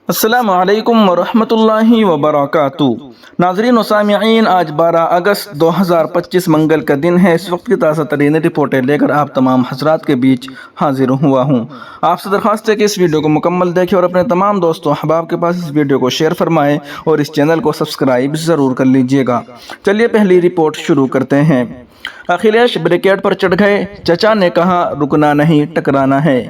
السلام علیکم ورحمۃ اللہ وبرکاتہ۔ ناظرین و سامعین، آج 12 اگست 2025 منگل کا دن ہے۔ اس وقت کی تازہ ترین رپورٹیں لے کر آپ تمام حضرات کے بیچ حاضر ہوا ہوں۔ آپ سے درخواست ہے کہ اس ویڈیو کو مکمل دیکھیں اور اپنے تمام دوستوں احباب کے پاس اس ویڈیو کو شیئر فرمائیں اور اس چینل کو سبسکرائب ضرور کر لیجئے گا۔ چلیے پہلی رپورٹ شروع کرتے ہیں۔ اکھلیش بریکیڈ پر چڑھ گئے، چچا نے کہا رکنا نہیں ٹکرانا ہے۔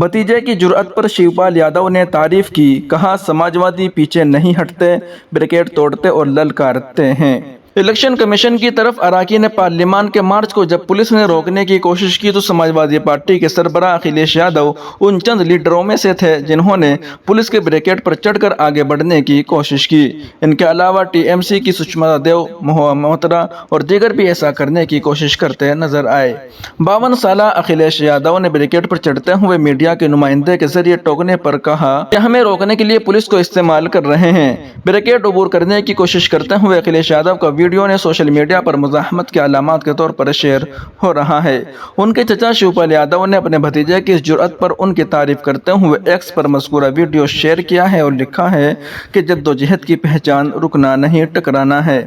بھتیجے کی جرأت پر شیو پال یادو نے تعریف کی، کہا سماجوادی پیچھے نہیں ہٹتے، بریکیڈ توڑتے اور للکارتے ہیں۔ الیکشن کمیشن کی طرف اراکین پارلیمان کے مارچ کو جب پولیس نے روکنے کی کوشش کی تو سماجوادی پارٹی کے سربراہ اکھلیش یادو ان چند لیڈروں میں سے تھے جنہوں نے پولیس کے بریکیڈ پر چڑھ کر آگے بڑھنے کی کوشش کی۔ ان کے علاوہ ٹی ایم سی کی سشما دیو، مہوا موئترا اور دیگر بھی ایسا کرنے کی کوشش کرتے نظر آئے۔ 52 سالہ اکھلیش یادو نے بریکیڈ پر چڑھتے ہوئے میڈیا کے نمائندے کے ذریعے ٹوکنے پر کہا کہ ہمیں روکنے کے لیے پولیس کو استعمال کر رہے ہیں۔ بریکیڈ عبور کرنے کی کوشش کرتے ہوئے اکھلیش یادو کا ویڈیو نے سوشل میڈیا پر مزاحمت کی علامات کے طور پر شیئر ہو رہا ہے۔ ان کے چچا شیو پال یادو نے اپنے بھتیجے کی اس جرأت پر ان کی تعریف کرتے ہوئے ایکس پر مذکورہ ویڈیو شیئر کیا ہے اور لکھا ہے کہ جدوجہد کی پہچان رکنا نہیں ٹکرانا ہے۔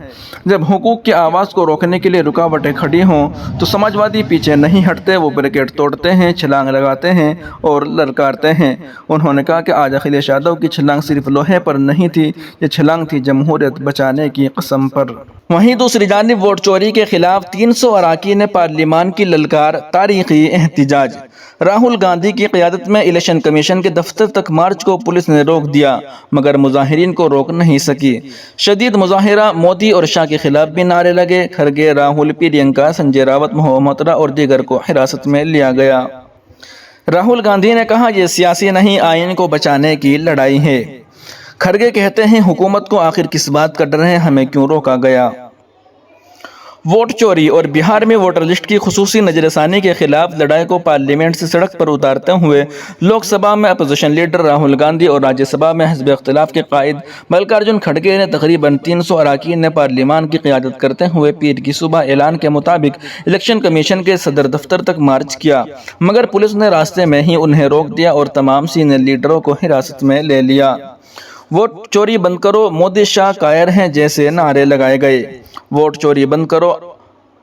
جب حقوق کی آواز کو روکنے کے لیے رکاوٹیں کھڑی ہوں تو سماجوادی پیچھے نہیں ہٹتے، وہ بریکیڈ توڑتے ہیں، چھلانگ لگاتے ہیں اور للکارتے ہیں۔ انہوں نے کہا کہ آج اکھلیش یادو کی چھلانگ صرف لوہے پر نہیں تھی، یہ چھلانگ تھی جمہوریت بچانے کی قسم پر۔ وہیں دوسری جانب ووٹ چوری کے خلاف 300 اراکین پارلیمان کی للکار، تاریخی احتجاج۔ راہل گاندھی کی قیادت میں الیکشن کمیشن کے دفتر تک مارچ کو پولیس نے روک دیا مگر مظاہرین کو روک نہیں سکی۔ شدید مظاہرہ، مودی اور شاہ کے خلاف بھی نعرے لگے۔ کھرگے، راہل، پرینکا، سنجے راوت، مہوا موئترا اور دیگر کو حراست میں لیا گیا۔ راہل گاندھی نے کہا یہ سیاسی نہیں، آئین کو بچانے کی لڑائی ہے۔ کھرگے کہتے ہیں حکومت کو آخر کس بات کا ڈر ہے، ہمیں کیوں روکا گیا۔ ووٹ چوری اور بہار میں ووٹر لسٹ کی خصوصی نظر ثانی کے خلاف لڑائی کو پارلیمنٹ سے سڑک پر اتارتے ہوئے لوک سبھا میں اپوزیشن لیڈر راہل گاندھی اور راجیہ سبھا میں حزب اختلاف کے قائد ملکاراجن کھڑگے نے تقریباً 300 اراکین پارلیمان کی قیادت کرتے ہوئے پیر کی صبح اعلان کے مطابق الیکشن کمیشن کے صدر دفتر تک مارچ کیا مگر پولیس نے راستے میں ہی انہیں روک دیا اور تمام سینئر لیڈروں کو حراست میں لے لیا۔ ووٹ چوری بند کرو، مودی شاہ قائر ہیں جیسے نعرے لگائے گئے۔ ووٹ چوری بند کرو،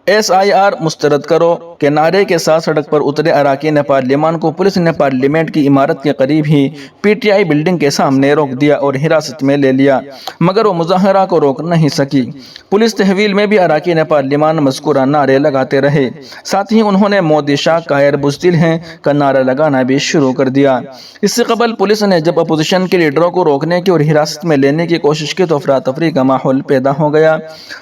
ایس آئی آر مسترد کرو کے نعرے کے ساتھ سڑک پر اترے اراکین پارلیمان کو پولیس نے پارلیمنٹ کی عمارت کے قریب ہی پی ٹی آئی بلڈنگ کے سامنے روک دیا اور حراست میں لے لیا مگر وہ مظاہرہ کو روک نہیں سکی۔ پولیس تحویل میں بھی اراکین پارلیمان مذکورہ نعرے لگاتے رہے، ساتھ ہی انہوں نے مودی شاہ قائر بزدل ہیں کا نعرہ لگانا بھی شروع کر دیا۔ اس سے قبل پولیس نے جب اپوزیشن کے لیڈروں کو روکنے کی اور حراست میں لینے کی کوشش کی تو افراتفری کا ماحول پیدا ہو گیا۔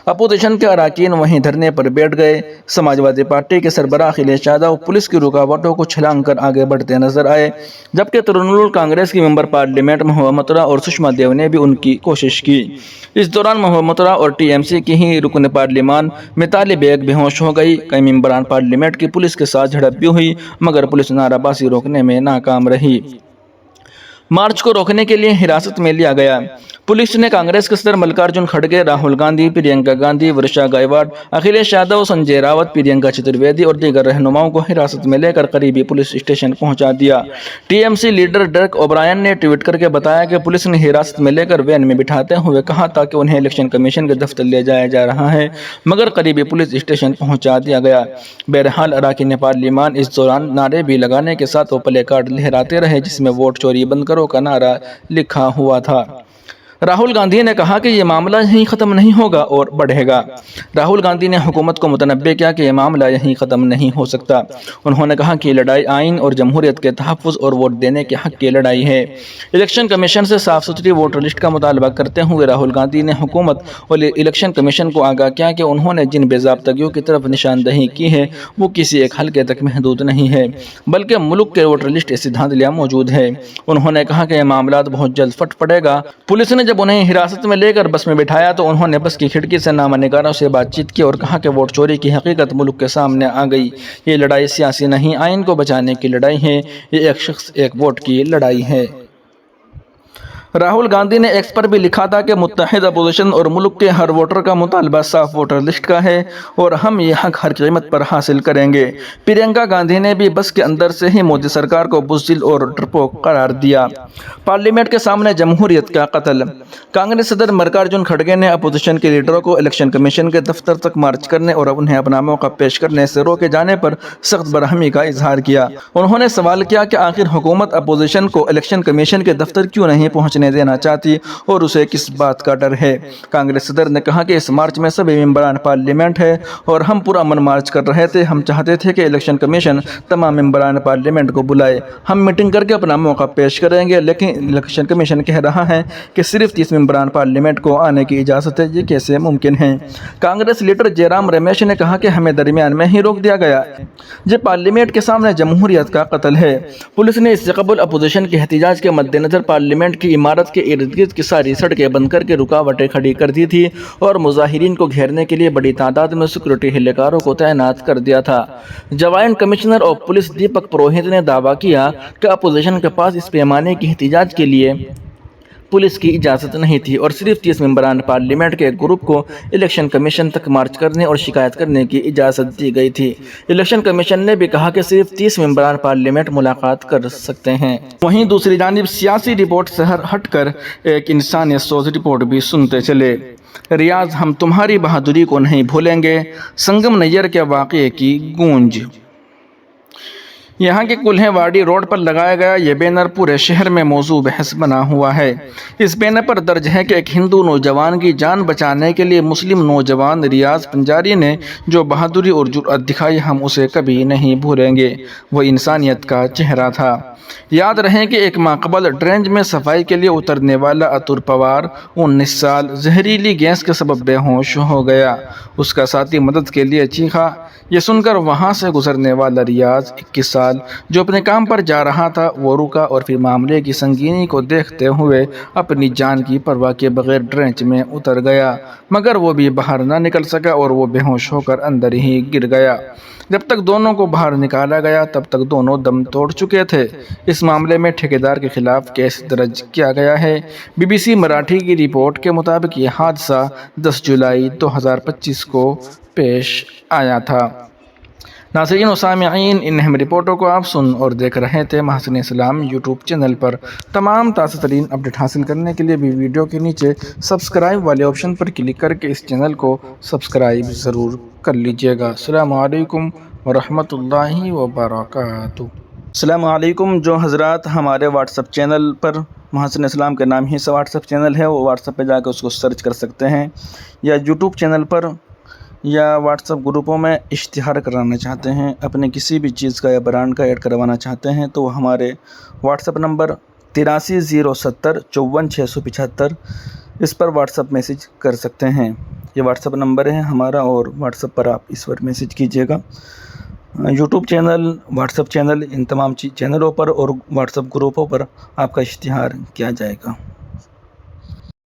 اپوزیشن کے اراکین وہیں دھرنے پر بیٹھ گئے۔ سماجوادی پارٹی کے سربراہ اکھلیش یادو پولیس کی رکاوٹوں کو چھلانگ کر آگے بڑھتے نظر آئے جبکہ ترنمول کانگریس کی ممبر پارلیمنٹ مہوا موئترا اور سشما دیو نے بھی ان کی کوشش کی۔ اس دوران مہوا موئترا اور ٹی ایم سی کی ہی رکن پارلیمان متالی بیگ بے ہوش ہو گئی۔ کئی ممبران پارلیمنٹ کی پولیس کے ساتھ جھڑپ بھی ہوئی مگر پولیس نعرہ بازی روکنے میں ناکام رہی۔ مارچ کو روکنے کے لیے حراست میں لیا گیا۔ پولیس نے کانگریس کے صدر ملکاراجن کھڑگے، راہل گاندھی، پرینکا گاندھی، ورشا گائیکواڈ، اکھلیش یادو، سنجے راوت، پرینکا چترویدی اور دیگر رہنماؤں کو حراست میں لے کر قریبی پولیس اسٹیشن پہنچا دیا۔ ٹی ایم سی لیڈر ڈیرک اوبرائن نے ٹویٹ کر کے بتایا کہ پولیس نے حراست میں لے کر وین میں بٹھاتے ہوئے کہا تھا کہ انہیں الیکشن کمیشن کے دفتر لے جایا جا رہا ہے مگر قریبی پولیس اسٹیشن پہنچا دیا گیا۔ بہرحال اراکین پارلیمان اس دوران نعرے بھی لگانے کے ساتھ وہ پلے کارڈ لہراتے رہے جس میں ووٹ چوری بند کرو کا نعرہ لکھا ہوا تھا۔ راہل گاندھی نے کہا کہ یہ معاملہ یہیں ختم نہیں ہوگا اور بڑھے گا۔ راہل گاندھی نے حکومت کو متنبہ کیا کہ یہ معاملہ یہیں ختم نہیں ہو سکتا۔ انہوں نے کہا کہ یہ لڑائی آئین اور جمہوریت کے تحفظ اور ووٹ دینے کے حق کی لڑائی ہے۔ الیکشن کمیشن سے صاف ستھری ووٹر لسٹ کا مطالبہ کرتے ہوئے راہل گاندھی نے حکومت اور الیکشن کمیشن کو آگاہ کیا کہ انہوں نے جن بے ضابطگیوں کی طرف نشاندہی کی ہے وہ کسی ایک حلقے تک محدود نہیں ہے بلکہ ملک کے ووٹر لسٹ ایسی دھاندلیاں موجود ہے۔ انہوں نے کہا کہ یہ معاملات بہت جلد پھٹ پڑے گا۔ پولیس نے جب انہیں حراست میں لے کر بس میں بٹھایا تو انہوں نے بس کی کھڑکی سے نامہ نگاروں سے بات چیت کی اور کہا کہ ووٹ چوری کی حقیقت ملک کے سامنے آ گئی۔ یہ لڑائی سیاسی نہیں، آئین کو بچانے کی لڑائی ہے، یہ ایک شخص ایک ووٹ کی لڑائی ہے۔ راہل گاندھی نے ایکس پر بھی لکھا تھا کہ متحد اپوزیشن اور ملک کے ہر ووٹر کا مطالبہ صاف ووٹر لسٹ کا ہے اور ہم یہ حق ہر قیمت پر حاصل کریں گے۔ پرینکا گاندھی نے بھی بس کے اندر سے ہی مودی سرکار کو بزدل اور ڈرپوک قرار دیا۔ پارلیمنٹ کے سامنے جمہوریت کا قتل۔ کانگریس صدر ملکارجن کھڑگے نے اپوزیشن کے لیڈروں کو الیکشن کمیشن کے دفتر تک مارچ کرنے اور انہیں اپنا موقع پیش کرنے سے روکے جانے پر سخت برہمی کا اظہار کیا۔ انہوں نے سوال کیا کہ آخر حکومت اپوزیشن کو الیکشن کمیشن کے دفتر کیوں نہیں پہنچنے دینا چاہتی اور اسے کس بات کا ڈر ہے۔ کانگریس صدر نے کہا کہ اس مارچ میں سبھی ممبران پارلیمنٹ ہے اور ہم پرامن مارچ کر رہے تھے۔ ہم چاہتے تھے کہ الیکشن کمیشن تمام ممبران پارلیمنٹ کو بلائے۔ ہم میٹنگ کر کے اپنا موقع پیش کریں گے، لیکن الیکشن کمیشن کہہ رہا ہے کہ صرف 30 ممبران پارلیمنٹ کو آنے کی اجازت ہے۔ یہ کیسے ممکن ہے؟ کانگریس لیڈر جے رام رمیش نے کہا کہ ہمیں درمیان میں ہی روک دیا گیا۔ یہ پارلیمنٹ کے سامنے جمہوریت کا قتل ہے۔ پولیس نے اس سے قبل اپوزیشن کے احتجاج کے مد نظر پارلیمنٹ کی عمارت کے ارد گرد کی ساری سڑکیں بند کر کے رکاوٹیں کھڑی کر دی تھی اور مظاہرین کو گھیرنے کے لیے بڑی تعداد میں سیکورٹی اہلکاروں کو تعینات کر دیا تھا۔ Joint commissioner of police Deepak Purohit نے دعویٰ کیا کہ اپوزیشن کے پاس اس پیمانے کے احتجاج کے لیے پولیس کی اجازت نہیں تھی اور صرف 30 ممبران پارلیمنٹ کے ایک گروپ کو الیکشن کمیشن تک مارچ کرنے اور شکایت کرنے کی اجازت دی گئی تھی۔ الیکشن کمیشن نے بھی کہا کہ صرف 30 ممبران پارلیمنٹ ملاقات کر سکتے ہیں۔ وہیں دوسری جانب سیاسی رپورٹ سے ہٹ کر ایک انسانیت سوز رپورٹ بھی سنتے چلے۔ ریاض: ہم تمہاری بہادری کو نہیں بھولیں گے، سنگم نیئر کے واقعے کی گونج۔ یہاں کے کلہیں واڑی روڈ پر لگایا گیا یہ بینر پورے شہر میں موضوع بحث بنا ہوا ہے۔ اس بینر پر درج ہے کہ ایک ہندو نوجوان کی جان بچانے کے لیے مسلم نوجوان ریاض پنجاری نے جو بہادری اور جرأت دکھائی، ہم اسے کبھی نہیں بھولیں گے۔ وہ انسانیت کا چہرہ تھا۔ یاد رہے کہ ایک ماہ قبل ڈرینج میں صفائی کے لیے اترنے والا اتر پوار 19 سال زہریلی گیس کے سبب بے ہوش ہو گیا۔ اس کا ساتھی مدد کے لیے چیخا۔ یہ سن کر وہاں سے گزرنے والا ریاض 21 سال جو اپنے کام پر جا رہا تھا وہ رکا اور پھر معاملے کی سنگینی کو دیکھتے ہوئے اپنی جان کی پرواہ کیے بغیر ڈرینچ میں اتر گیا، مگر وہ بھی باہر نہ نکل سکا اور وہ بے ہوش ہو کر اندر ہی گر گیا۔ جب تک دونوں کو باہر نکالا گیا تب تک دونوں دم توڑ چکے تھے۔ اس معاملے میں ٹھیکیدار کے خلاف کیس درج کیا گیا ہے۔ BBC مراٹھی کی رپورٹ کے مطابق یہ حادثہ 10 جولائی 2025 کو پیش آیا تھا۔ ناظرین و سامعین، ان اہم رپورٹوں کو آپ سن اور دیکھ رہے تھے محسن اسلام یوٹیوب چینل پر۔ تمام تازہ ترین اپڈیٹ حاصل کرنے کے لیے بھی ویڈیو کے نیچے سبسکرائب والے آپشن پر کلک کر کے اس چینل کو سبسکرائب ضرور کر لیجئے گا۔ السلام علیکم ورحمۃ اللہ وبرکاتہ۔ السلام علیکم۔ جو حضرات ہمارے واٹس ایپ چینل پر محسن اسلام کے نام ہی سے واٹس ایپ چینل ہے، وہ واٹس ایپ پہ جا کے اس کو سرچ کر سکتے ہیں، یا یوٹیوب چینل پر یا واٹس ایپ گروپوں میں اشتہار کرانا چاہتے ہیں، اپنے کسی بھی چیز کا یا برانڈ کا ایڈ کروانا چاہتے ہیں تو وہ ہمارے واٹس ایپ نمبر 8307 54 675 اس پر واٹس ایپ میسیج کر سکتے ہیں۔ یہ واٹس ایپ نمبر ہے ہمارا اور واٹس ایپ پر آپ اس پر میسیج کیجیے گا۔ YouTube channel, WhatsApp channel, ان تمام چینلوں پر اور واٹس ایپ گروپوں پر آپ کا اشتہار کیا جائے گا۔